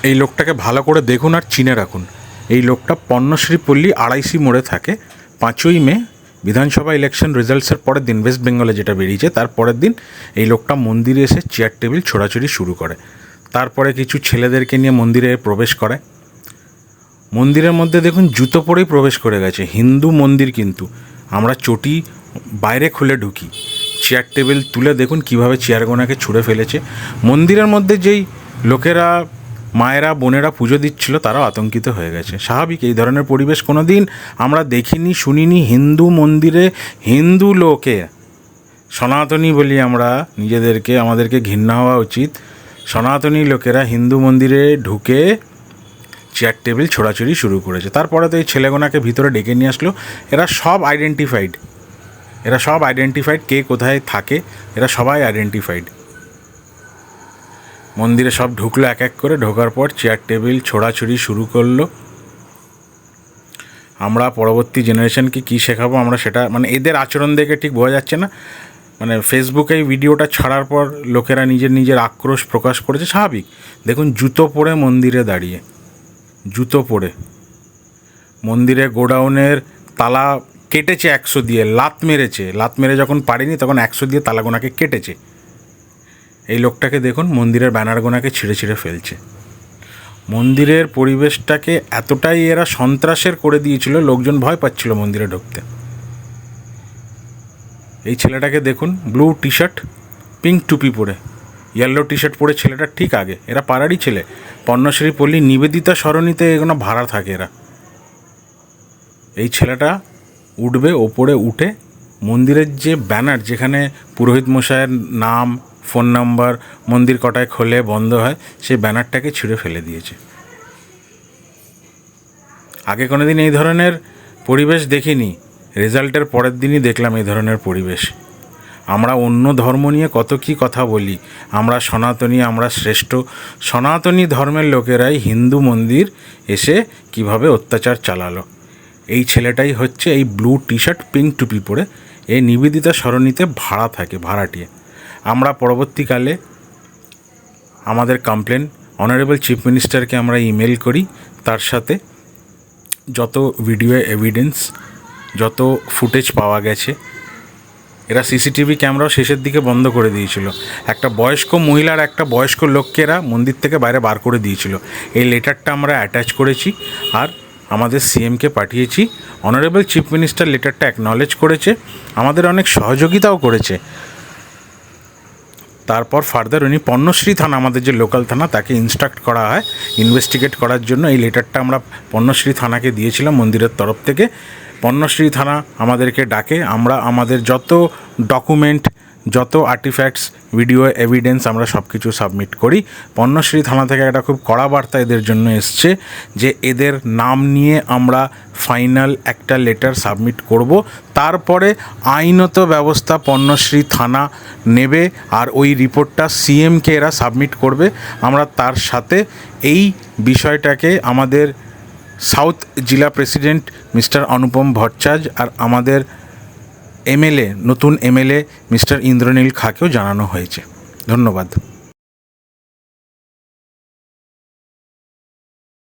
এই লোকটাকে ভালো করে দেখুন আর চিনে রাখুন। এই লোকটা পণ্যশ্রী পল্লী আড়াইশি মোড়ে থাকে। 5ই মে বিধানসভা ইলেকশন রেজাল্টসের পরের দিন, ওয়েস্ট বেঙ্গলে যেটা বেরিয়েছে তার পরের দিন এই লোকটা মন্দিরে এসে চেয়ার টেবিল ছোড়াছুড়ি শুরু করে। তারপরে কিছু ছেলেদেরকে নিয়ে মন্দিরে প্রবেশ করে। মন্দিরের মধ্যে দেখুন জুতো পরেই প্রবেশ করে গেছে। হিন্দু মন্দির, কিন্তু আমরা চটি বাইরে খুলে ঢুকি। চেয়ার টেবিল তুলে দেখুন কীভাবে চেয়ারগোনাকে ছুঁড়ে ফেলেছে। মন্দিরের মধ্যে যেই লোকেরা, মায়েরা, বোনেরা পুজো দিচ্ছিল তারাও আতঙ্কিত হয়ে গেছে। স্বাভাবিক, এই ধরনের পরিবেশ কোনো দিন আমরা দেখিনি, শুনিনি। হিন্দু মন্দিরে হিন্দু লোকে, সনাতনী বলি আমরা নিজেদেরকে, আমাদেরকে ঘৃণা হওয়া উচিত। সনাতনী লোকেরা হিন্দু মন্দিরে ঢুকে চেয়ার টেবিল ছোড়াছুড়ি শুরু করেছে। তারপরে তো এই ছেলেগোনাকে ভিতরে ডেকে নিয়ে আসলো। এরা সব আইডেন্টিফাইড, কে কোথায় থাকে এরা সবাই আইডেন্টিফাইড। মন্দিরে সব ঢুকলো এক এক করে। ঢোকার পর চেয়ার টেবিল ছোড়াছুড়ি শুরু করলো। আমরা পরবর্তী জেনারেশনকে কী শেখাবো আমরা সেটা, মানে এদের আচরণ দেখে ঠিক বোঝা যাচ্ছে না। মানে ফেসবুকে এই ভিডিওটা ছাড়ার পর লোকেরা নিজের আক্রোশ প্রকাশ করেছে। স্বাভাবিক, দেখুন জুতো পরে মন্দিরে দাঁড়িয়ে, জুতো পরে মন্দিরে গোডাউনের তালা কেটেছে 100 দিয়ে, লাত মেরে যখন পারেনি তখন 100 দিয়ে তালাগোনাকে কেটেছে। এই লোকটাকে দেখুন মন্দিরের ব্যানারগোনাকে ছিঁড়ে ফেলছে। মন্দিরের পরিবেশটাকে এতটাই এরা সন্ত্রাসের করে দিয়েছিল, লোকজন ভয় পাচ্ছিল মন্দিরে ঢুকতে। এই ছেলেটাকে দেখুন, ব্লু টি শার্ট, পিঙ্ক টুপি পরে, ইয়েলো টি শার্ট পরে ছেলেটা ঠিক আগে। এরা পাড়ারই ছেলে, পণ্যশ্রী পল্লী নিবেদিতা সরণিতে এগুলো ভাড়া থাকে এরা। এই ছেলেটা উঠবে, ওপরে উঠে মন্দিরের যে ব্যানার, যেখানে পুরোহিত মশাইয়ের নাম, ফোন নাম্বার, মন্দির কটায় খোলে বন্ধ হয়, সেই ব্যানারটাকে ছিঁড়ে ফেলে দিয়েছে। আগে কোনো দিন এই ধরনের পরিবেশ দেখিনি, রেজাল্টের পরের দিনই দেখলাম এই ধরনের পরিবেশ। আমরা অন্য ধর্ম নিয়ে কত কী কথা বলি, আমরা সনাতনী, আমরা শ্রেষ্ঠ। সনাতনী ধর্মের লোকেরাই হিন্দু মন্দির এসে কিভাবে অত্যাচার চালালো। এই ছেলেটাই হচ্ছে এই ব্লু টি শার্ট, পিঙ্ক টুপি পরে, এই নিবেদিতা সরণিতে ভাড়া থাকে, ভাড়াটিয়ে। আমরা পরবর্তীকালে আমাদের কমপ্লেন অনারেবল চিফ মিনিস্টারকে আমরা ইমেল করি। তার সাথে যত ভিডিও এভিডেন্স, যত ফুটেজ পাওয়া গেছে, এরা সিসিটিভি ক্যামেরাও শেষের দিকে বন্ধ করে দিয়েছিল। একটা বয়স্ক মহিলার একটা বয়স্ক লোককে এরা মন্দির থেকে বাইরে বার করে দিয়েছিল। এই লেটারটা আমরা অ্যাটাচ করেছি আর আমাদের সিএমকে পাঠিয়েছি। অনারেবল চিফ মিনিস্টার লেটারটা অ্যাকনলেজ করেছে, আমাদের অনেক সহযোগিতাও করেছে। তারপর ফার্দার উনি পণ্যশ্রী থানা, আমাদের যে লোকাল থানা, তাকে ইনস্ট্রাক্ট করা হয় ইনভেস্টিগেট করার জন্য। এই লেটারটা আমরা পণ্যশ্রী থানাকে দিয়েছিলাম মন্দিরের তরফ থেকে। পণ্যশ্রী থানা আমাদেরকে ডাকে, আমরা আমাদের যত ডকুমেন্ট, যত আর্টিফ্যাক্টস, ভিডিও এভিডেন্স আমরা সব কিছু সাবমিট করি। পণ্যশ্রী থানা থেকে একটা খুব কড়া বার্তা এদের জন্য এসছে যে এদের নাম নিয়ে আমরা ফাইনাল একটা লেটার সাবমিট করব, তারপরে আইনত ব্যবস্থা পণ্যশ্রী থানা নেবে আর ওই রিপোর্টটা সিএমকে এরা সাবমিট করবে। আমরা তার সাথে এই বিষয়টাকে আমাদের সাউথ জেলা প্রেসিডেন্ট মিস্টার অনুপম ভট্টাচার্য আর আমাদের এমএলএ, নতুন এমএলএ মিস্টার ইন্দ্রনীল খাকেও জানানো হয়েছে। ধন্যবাদ।